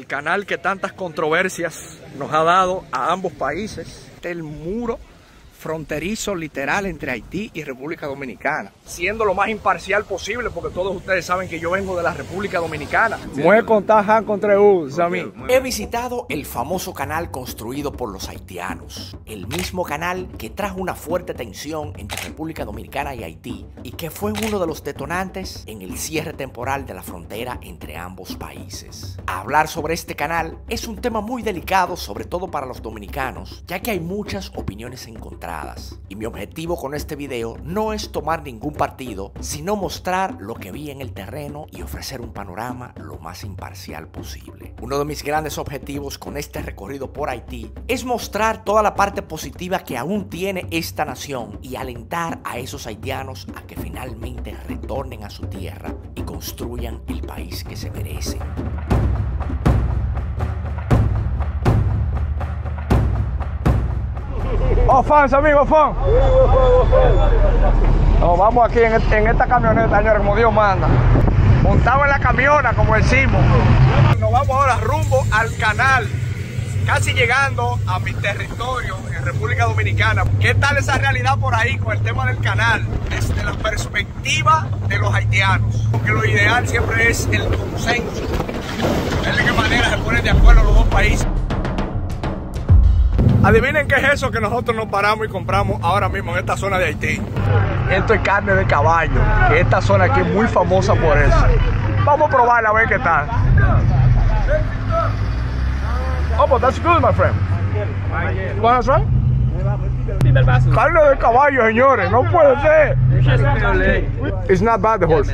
el canal que tantas controversias nos ha dado a ambos países, el muro fronterizo literal entre Haití y República Dominicana, siendo lo más imparcial posible, porque todos ustedes saben que yo vengo de la República Dominicana. He visitado el famoso canal construido por los haitianos, el mismo canal que trajo una fuerte tensión entre República Dominicana y Haití y que fue uno de los detonantes en el cierre temporal de la frontera entre ambos países. Hablar sobre este canal es un tema muy delicado, sobre todo para los dominicanos, ya que hay muchas opiniones encontradas. Y mi objetivo con este video no es tomar ningún partido, sino mostrar lo que vi en el terreno y ofrecer un panorama lo más imparcial posible. Uno de mis grandes objetivos con este recorrido por Haití es mostrar toda la parte positiva que aún tiene esta nación y alentar a esos haitianos a que finalmente retornen a su tierra y construyan el país que se merecen. Oh, fans, amigos, fans. Nos vamos aquí en esta camioneta, señores, como Dios manda. Montado en la camiona, como decimos. Nos vamos ahora rumbo al canal, casi llegando a mi territorio en República Dominicana. ¿Qué tal esa realidad por ahí con el tema del canal? Desde la perspectiva de los haitianos. Porque lo ideal siempre es el consenso. Es de qué manera se ponen de acuerdo los dos países. Adivinen qué es eso que nosotros nos paramos y compramos ahora mismo en esta zona de Haití. Esto es carne de caballo, que esta zona aquí es muy famosa por eso. Vamos a probarla a ver qué tal. Oh, but that's good, my friend. What is right? Carne de caballo, señores, no puede ser. It's not bad, the horse.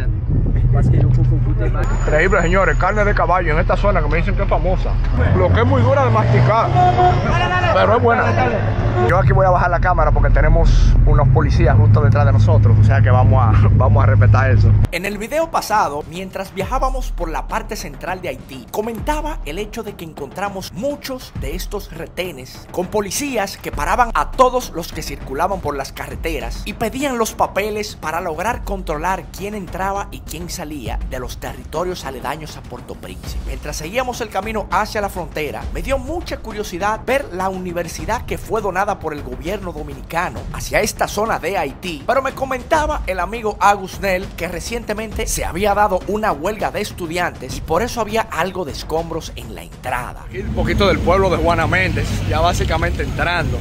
Increíble, señores, carne de caballo en esta zona que me dicen que es famosa. Lo que es muy dura de masticar, pero es buena. Yo aquí voy a bajar la cámara porque tenemos unos policías justo detrás de nosotros, o sea que vamos a respetar eso. En el video pasado, mientras viajábamos por la parte central de Haití, comentaba el hecho de que encontramos muchos de estos retenes con policías que paraban a todos los que circulaban por las carreteras y pedían los papeles para lograr controlar quién entraba y quién salía de los territorios aledaños a Puerto Príncipe. Mientras seguíamos el camino hacia la frontera, me dio mucha curiosidad ver la universidad que fue donada por el gobierno dominicano hacia esta zona de Haití, pero me comentaba el amigo Agusnel que recientemente se había dado una huelga de estudiantes y por eso había algo de escombros en la entrada. Aquí un poquito del pueblo de Juana Méndez, ya básicamente entrando,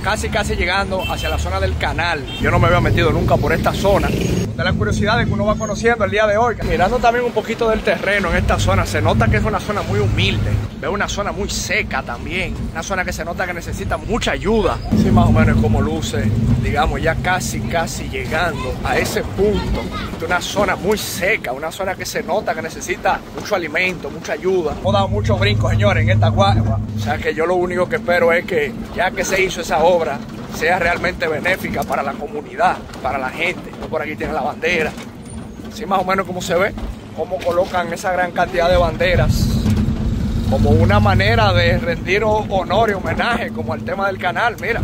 casi llegando hacia la zona del canal. Yo no me había metido nunca por esta zona. De las curiosidades que uno va conociendo el día de hoy, mirando también un poquito del terreno en esta zona, se nota que es una zona muy humilde. Veo una zona muy seca también, una zona que se nota que necesita mucha ayuda. Así más o menos es como luce, digamos, ya casi llegando a ese punto de una zona muy seca, una zona que se nota que necesita mucho alimento, mucha ayuda. Hemos dado muchos brincos, señores, en esta guagua. O sea que yo lo único que espero es que ya que se hizo esa obra, sea realmente benéfica para la comunidad, para la gente. Por aquí tiene la bandera, así más o menos como se ve, cómo colocan esa gran cantidad de banderas, como una manera de rendir honor y homenaje, como al tema del canal. Mira,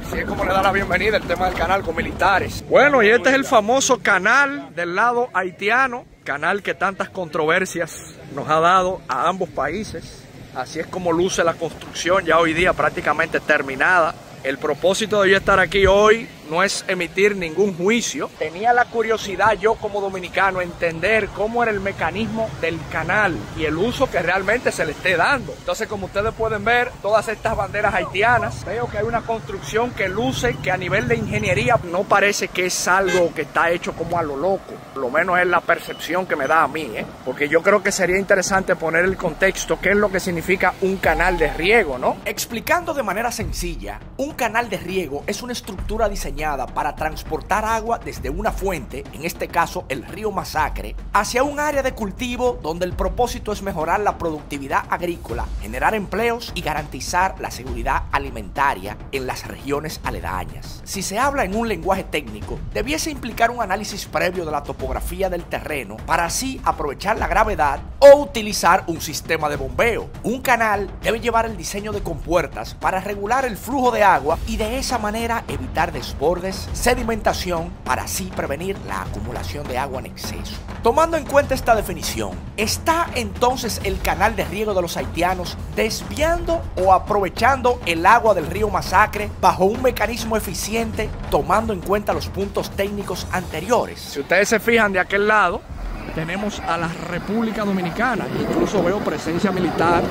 así es como le da la bienvenida el tema del canal con militares. Bueno, y este es el famoso canal del lado haitiano, canal que tantas controversias nos ha dado a ambos países. Así es como luce la construcción ya hoy día prácticamente terminada. El propósito de yo estar aquí hoy no es emitir ningún juicio. Tenía la curiosidad yo como dominicano entender cómo era el mecanismo del canal y el uso que realmente se le esté dando. Entonces, como ustedes pueden ver, todas estas banderas haitianas, veo que hay una construcción que luce que a nivel de ingeniería no parece que es algo que está hecho como a lo loco. Por lo menos es la percepción que me da a mí, porque yo creo que sería interesante poner el contexto, qué es lo que significa un canal de riego, ¿no? Explicando de manera sencilla, un canal de riego es una estructura diseñada para transportar agua desde una fuente, en este caso el río Masacre, hacia un área de cultivo donde el propósito es mejorar la productividad agrícola, generar empleos y garantizar la seguridad alimentaria en las regiones aledañas. Si se habla en un lenguaje técnico, debiese implicar un análisis previo de la topografía del terreno para así aprovechar la gravedad o utilizar un sistema de bombeo. Un canal debe llevar el diseño de compuertas para regular el flujo de agua y de esa manera evitar desbordes desbordes, sedimentación, para así prevenir la acumulación de agua en exceso. Tomando en cuenta esta definición, ¿está entonces el canal de riego de los haitianos desviando o aprovechando el agua del río Masacre bajo un mecanismo eficiente, tomando en cuenta los puntos técnicos anteriores? Si ustedes se fijan de aquel lado, tenemos a la República Dominicana, incluso veo presencia militar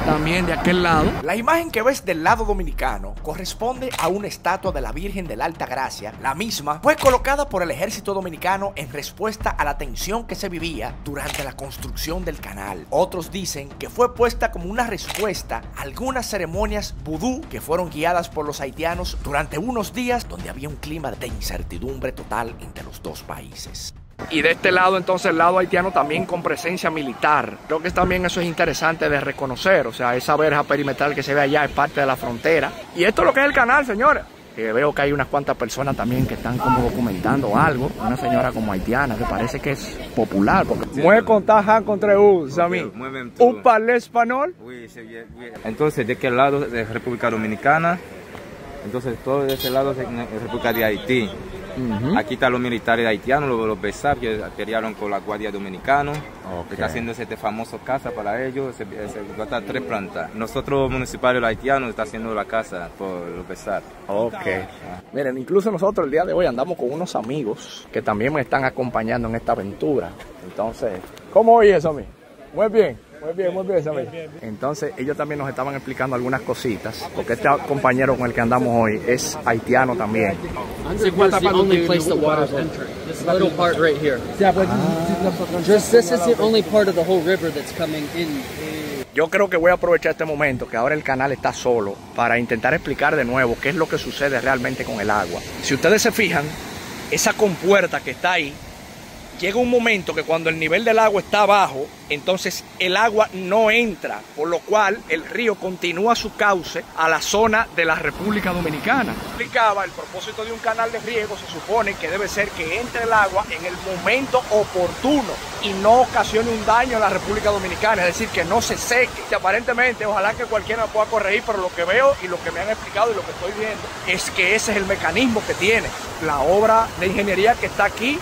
también de aquel lado. La imagen que ves del lado dominicano corresponde a una estatua de la Virgen de la Alta Gracia. La misma fue colocada por el ejército dominicano en respuesta a la tensión que se vivía durante la construcción del canal. Otros dicen que fue puesta como una respuesta a algunas ceremonias vudú que fueron guiadas por los haitianos durante unos días donde había un clima de incertidumbre total entre los dos países. Y de este lado, entonces, el lado haitiano también con presencia militar. Creo que también eso es interesante de reconocer. O sea, esa verja perimetral que se ve allá es parte de la frontera. Y esto es lo que es el canal, señores. Veo que hay unas cuantas personas también que están como documentando algo. Una señora como haitiana que parece que es popular. ¿Puede contar contra Sammy? ¿Un parle español? Entonces, ¿de qué lado es República Dominicana? Entonces, todo de ese lado es República de Haití. Aquí están los militares haitianos, los BESAP, que pelearon con la Guardia Dominicana. Está haciendo este famoso casa para ellos, va a estar 3 plantas. Nosotros, municipales haitianos, está haciendo la casa por los BESAP. Miren, incluso nosotros el día de hoy andamos con unos amigos que también me están acompañando en esta aventura. Entonces, ¿cómo oye eso a mí? Muy bien. Muy bien, ¿sabes? Entonces, ellos también nos estaban explicando algunas cositas, porque este compañero con el que andamos hoy es haitiano también. This is the only place the water's entering. This little part right here. This is the only part of the whole river that's coming in. Yo creo que voy a aprovechar este momento, que ahora el canal está solo, para intentar explicar de nuevo qué es lo que sucede realmente con el agua. Si ustedes se fijan, esa compuerta que está ahí, llega un momento que cuando el nivel del agua está bajo, entonces el agua no entra, por lo cual el río continúa su cauce a la zona de la República Dominicana. Explicaba, el propósito de un canal de riego se supone que debe ser que entre el agua en el momento oportuno y no ocasione un daño a la República Dominicana, es decir, que no se seque. Y aparentemente, ojalá que cualquiera me pueda corregir, pero lo que veo y lo que me han explicado y lo que estoy viendo es que ese es el mecanismo que tiene. La obra de ingeniería que está aquí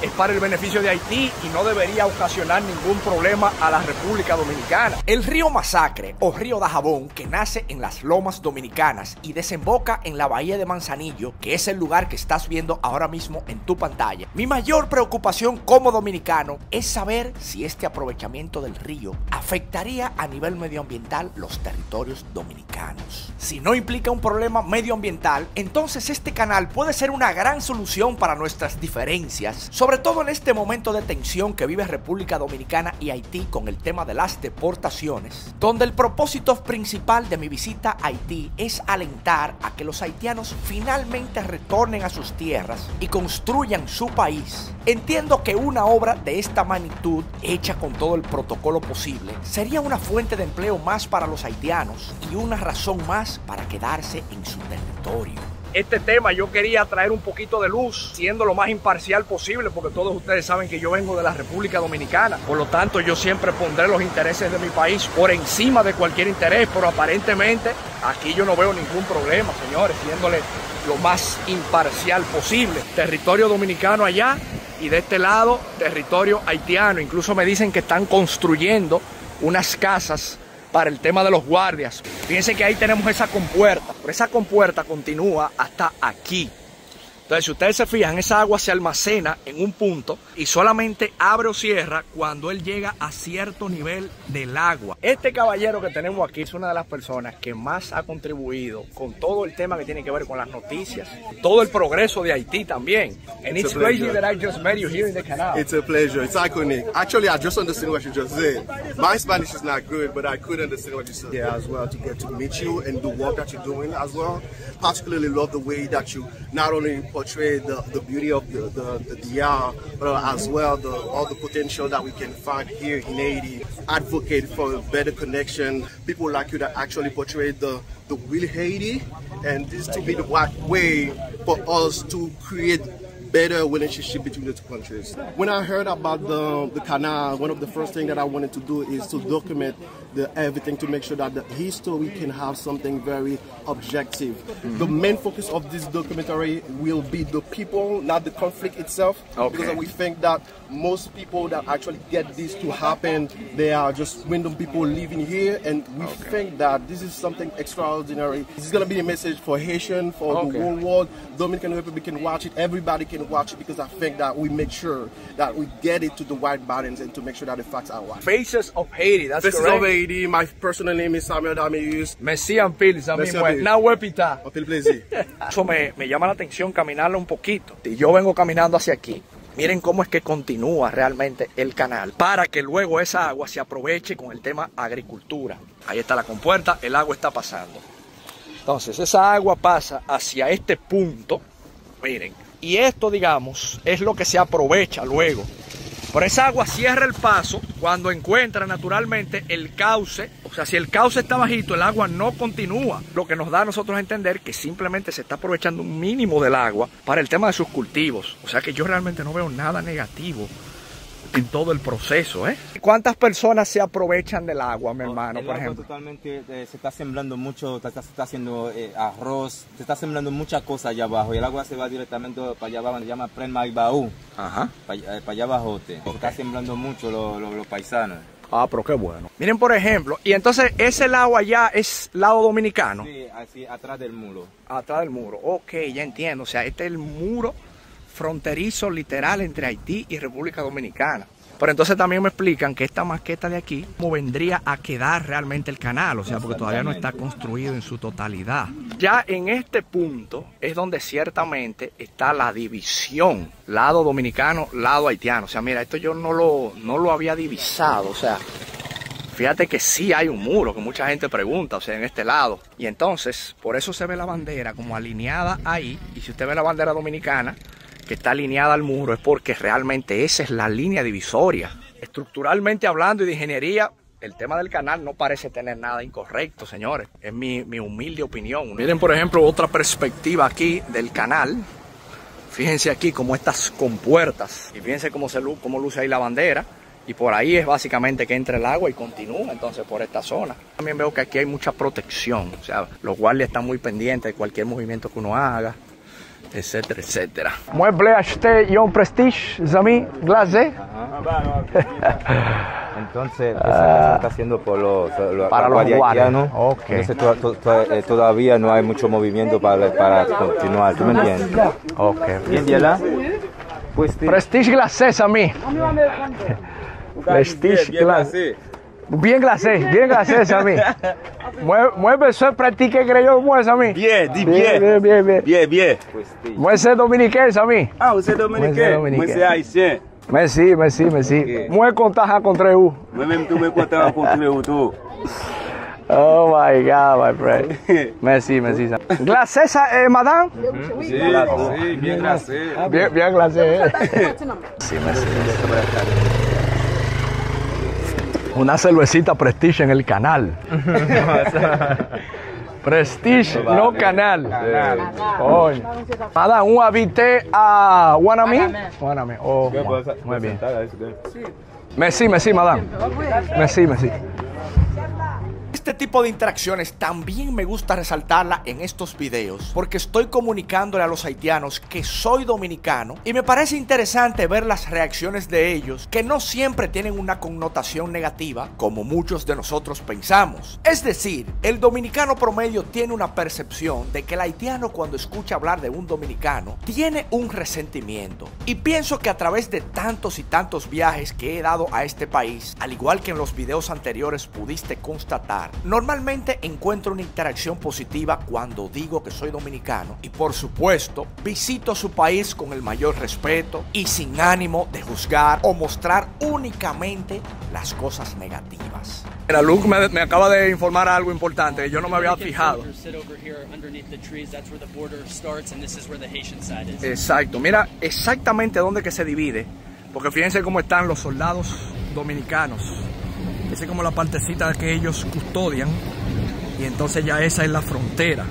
es para el beneficio de Haití y no debería ocasionar ningún problema a la República Dominicana. El río Masacre o río Dajabón, que nace en las lomas dominicanas y desemboca en la bahía de Manzanillo, que es el lugar que estás viendo ahora mismo en tu pantalla. Mi mayor preocupación como dominicano es saber si este aprovechamiento del río afectaría a nivel medioambiental los territorios dominicanos. Si no implica un problema medioambiental, entonces este canal puede ser una gran solución para nuestras diferencias, sobre todo en este momento de tensión que vive República Dominicana y Haití con el tema de las deportaciones, donde el propósito principal de mi visita a Haití es alentar a que los haitianos finalmente retornen a sus tierras y construyan su país. Entiendo que una obra de esta magnitud, hecha con todo el protocolo posible, sería una fuente de empleo más para los haitianos y una razón más para quedarse en su territorio. Este tema yo quería traer un poquito de luz, siendo lo más imparcial posible, porque todos ustedes saben que yo vengo de la República Dominicana. Por lo tanto, yo siempre pondré los intereses de mi país por encima de cualquier interés, pero aparentemente aquí yo no veo ningún problema, señores, siéndole lo más imparcial posible. Territorio dominicano allá y de este lado, territorio haitiano. Incluso me dicen que están construyendo unas casas para el tema de los guardias. Fíjense que ahí tenemos esa compuerta, pero esa compuerta continúa hasta aquí. Entonces, si ustedes se fijan, esa agua se almacena en un punto y solamente abre o cierra cuando él llega a cierto nivel del agua. Este caballero que tenemos aquí es una de las personas que más ha contribuido con todo el tema que tiene que ver con las noticias, todo el progreso de Haití también. And it's crazy that I just met you here in the canal. It's a pleasure. It's iconic. Actually, I just understood what you just said. My Spanish is not good, but I could understand what you said. Yeah, as well, to get to meet you and the work that you're doing as well. Particularly love the way that you not only portray the beauty of the DR, but as well all the potential that we can find here in Haiti. Advocate for a better connection. People like you that actually portray the real Haiti, and this to be the right way for us to create better relationship between the two countries. When I heard about the canal, one of the first things that I wanted to do is to document everything to make sure that the history can have something very objective. The main focus of this documentary will be the people, not the conflict itself, because we think that most people that actually get this to happen, they are just random people living here, and we think that this is something extraordinary. This is going to be a message for Haitian, for the whole world. Dominican Republic can watch it, everybody can watch it, because I think that we make sure that we get it to the right balance and to make sure that the facts are right. Faces of Haiti, that's Faces correct. of Haiti. My personal name is Samuel Damius. Merci en pile, Samuel. Na huepita. Eso me llama la atención caminarlo un poquito. Y yo vengo caminando hacia aquí. Miren cómo es que continúa realmente el canal para que luego esa agua se aproveche con el tema agricultura. Ahí está la compuerta, el agua está pasando. Entonces esa agua pasa hacia este punto, miren. Y esto, digamos, es lo que se aprovecha luego. Pero esa agua cierra el paso cuando encuentra naturalmente el cauce. O sea, si el cauce está bajito, el agua no continúa. Lo que nos da a nosotros a entender que simplemente se está aprovechando un mínimo del agua para el tema de sus cultivos. O sea que yo realmente no veo nada negativo en todo el proceso, ¿eh? ¿Cuántas personas se aprovechan del agua, mi hermano, por ejemplo? Totalmente, se está sembrando mucho, se está haciendo arroz, se está sembrando muchas cosas allá abajo y el agua se va directamente para allá abajo, se llama Prenmaibaú, para allá abajo, se está sembrando mucho los paisanos. Ah, pero qué bueno. Miren, por ejemplo, y entonces ese lado allá es lado dominicano. Sí, así, atrás del muro. Atrás del muro, ok, ya entiendo, o sea, este es el muro fronterizo literal entre Haití y República Dominicana. Pero entonces también me explican que esta maqueta de aquí, cómo vendría a quedar realmente el canal, o sea, porque todavía no está construido en su totalidad. Ya en este punto es donde ciertamente está la división, lado dominicano, lado haitiano. O sea, mira, esto yo no lo había divisado, o sea, fíjate que sí hay un muro, que mucha gente pregunta, o sea, en este lado. Y entonces, por eso se ve la bandera como alineada ahí, y si usted ve la bandera dominicana, que está alineada al muro, es porque realmente esa es la línea divisoria. Estructuralmente hablando y de ingeniería, el tema del canal no parece tener nada incorrecto, señores. Es mi humilde opinión. Miren, por ejemplo, otra perspectiva aquí del canal. Fíjense aquí como estas compuertas. Y fíjense cómo luce ahí la bandera. Y por ahí es básicamente que entra el agua y continúa entonces por esta zona. También veo que aquí hay mucha protección. O sea, los guardias están muy pendientes de cualquier movimiento que uno haga, etcétera, etcétera. Mueble acheté y un prestige, zami, glacé. Entonces, eso se está haciendo por para los guardianos. Entonces, todavía no hay mucho movimiento para continuar. ¿Tú me entiendes? Bien, Diela. Prestige glacé, zami. Prestige glacé. Bien glacé, zami. Mueve eso, practique, creo, mueve, zami. Bien. Moi, c'est dominicain, zami. Ah, vous êtes dominicain? Moi, c'est haïtien. Merci. Moi, content contre vous. Moi-même, tout me content contre vous, tout. Oh my God, my friend. Merci. Glacé, madame? Sí, bien glacé. Bien glacé. Sí, merci. Una cervecita Prestige en el canal. Prestige, no canal. Coño. Madame, un habité a Guanamí. Oh, muy bien. Merci, madame. Merci. Este tipo de interacciones también me gusta resaltarla en estos videos porque estoy comunicándole a los haitianos que soy dominicano y me parece interesante ver las reacciones de ellos que no siempre tienen una connotación negativa como muchos de nosotros pensamos. Es decir, el dominicano promedio tiene una percepción de que el haitiano cuando escucha hablar de un dominicano tiene un resentimiento y pienso que a través de tantos y tantos viajes que he dado a este país, al igual que en los videos anteriores pudiste constatar, normalmente encuentro una interacción positiva cuando digo que soy dominicano y por supuesto visito su país con el mayor respeto y sin ánimo de juzgar o mostrar únicamente las cosas negativas. Mira, Luke me acaba de informar algo importante que yo no me había fijado. Exacto, mira exactamente dónde que se divide, porque fíjense cómo están los soldados dominicanos. Esa es como la partecita que ellos custodian y entonces ya esa es la frontera.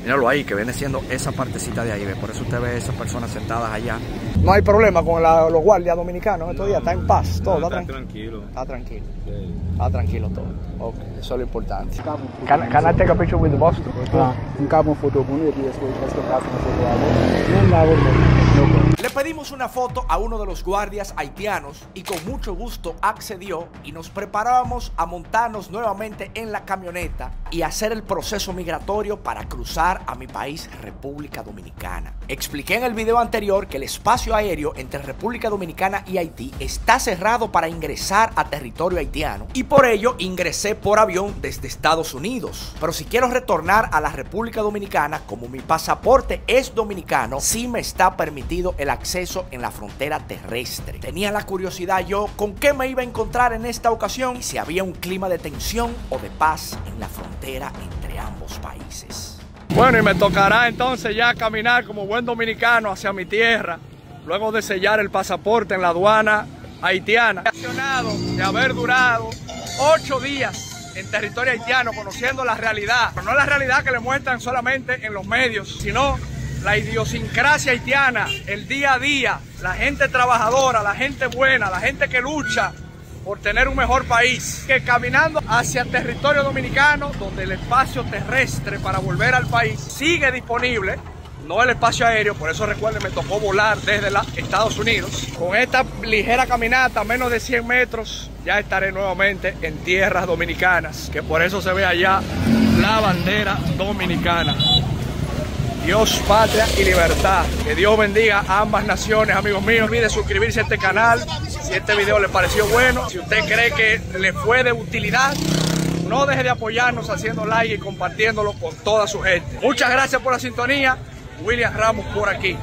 Míralo ahí, que viene siendo esa partecita de ahí, ¿ve? Por eso usted ve esas personas sentadas allá. No hay problema con los guardias dominicanos estos días, está en paz, todo, está tranquilo. Está tranquilo. Sí. Está tranquilo todo. Ok, eso es lo importante. Can I take a picture with the boss? Le pedimos una foto a uno de los guardias haitianos y con mucho gusto accedió y nos preparábamos a montarnos nuevamente en la camioneta y hacer el proceso migratorio para cruzar a mi país, República Dominicana. Expliqué en el video anterior que el espacio aéreo entre República Dominicana y Haití está cerrado para ingresar a territorio haitiano y por ello ingresé por avión desde Estados Unidos. Pero si quiero retornar a la República Dominicana, como mi pasaporte es dominicano, sí me está permitido el acceso en la frontera terrestre. Tenía la curiosidad yo con qué me iba a encontrar en esta ocasión y si había un clima de tensión o de paz en la frontera entre ambos países. Bueno, y me tocará entonces ya caminar como buen dominicano hacia mi tierra, luego de sellar el pasaporte en la aduana haitiana. De haber durado 8 días en territorio haitiano, conociendo la realidad, pero no la realidad que le muestran solamente en los medios, sino la idiosincrasia haitiana, el día a día, la gente trabajadora, la gente buena, la gente que lucha por tener un mejor país. Que caminando hacia el territorio dominicano, donde el espacio terrestre para volver al país sigue disponible, no el espacio aéreo, por eso recuerden, me tocó volar desde Estados Unidos. Con esta ligera caminata, menos de 100 metros, ya estaré nuevamente en tierras dominicanas, que por eso se ve allá la bandera dominicana. Dios, patria y libertad. Que Dios bendiga a ambas naciones, amigos míos. No olvide suscribirse a este canal si este video le pareció bueno. Si usted cree que le fue de utilidad, no deje de apoyarnos haciendo like y compartiéndolo con toda su gente. Muchas gracias por la sintonía. William Ramos por aquí.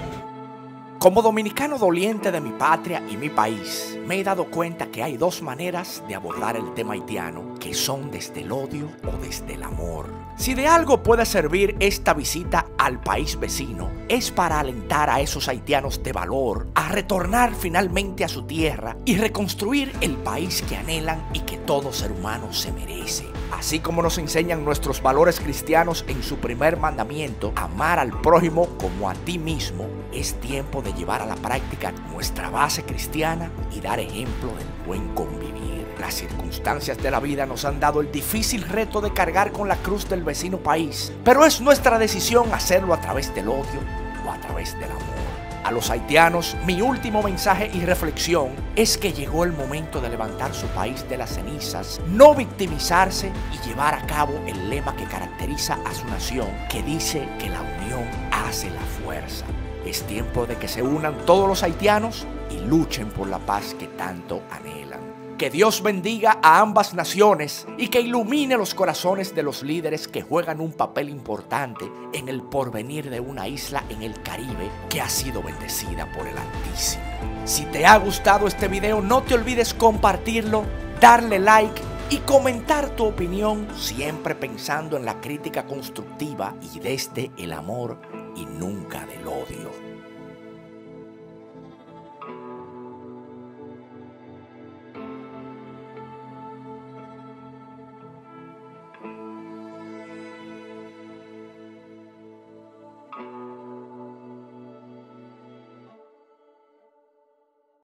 Como dominicano doliente de mi patria y mi país, me he dado cuenta que hay dos maneras de abordar el tema haitiano, que son desde el odio o desde el amor. Si de algo puede servir esta visita al país vecino, es para alentar a esos haitianos de valor a retornar finalmente a su tierra y reconstruir el país que anhelan y que todo ser humano se merece. Así como nos enseñan nuestros valores cristianos en su primer mandamiento, amar al prójimo como a ti mismo, es tiempo de llevar a la práctica nuestra base cristiana y dar ejemplo del buen convivir. Las circunstancias de la vida nos han dado el difícil reto de cargar con la cruz del vecino país, pero es nuestra decisión hacerlo a través del odio o a través del amor. A los haitianos, mi último mensaje y reflexión es que llegó el momento de levantar su país de las cenizas, no victimizarse y llevar a cabo el lema que caracteriza a su nación, que dice que la unión hace la fuerza. Es tiempo de que se unan todos los haitianos y luchen por la paz que tanto anhelan. Que Dios bendiga a ambas naciones y que ilumine los corazones de los líderes que juegan un papel importante en el porvenir de una isla en el Caribe que ha sido bendecida por el Altísimo. Si te ha gustado este video, no te olvides compartirlo, darle like y comentar tu opinión, siempre pensando en la crítica constructiva y desde el amor y nunca del odio.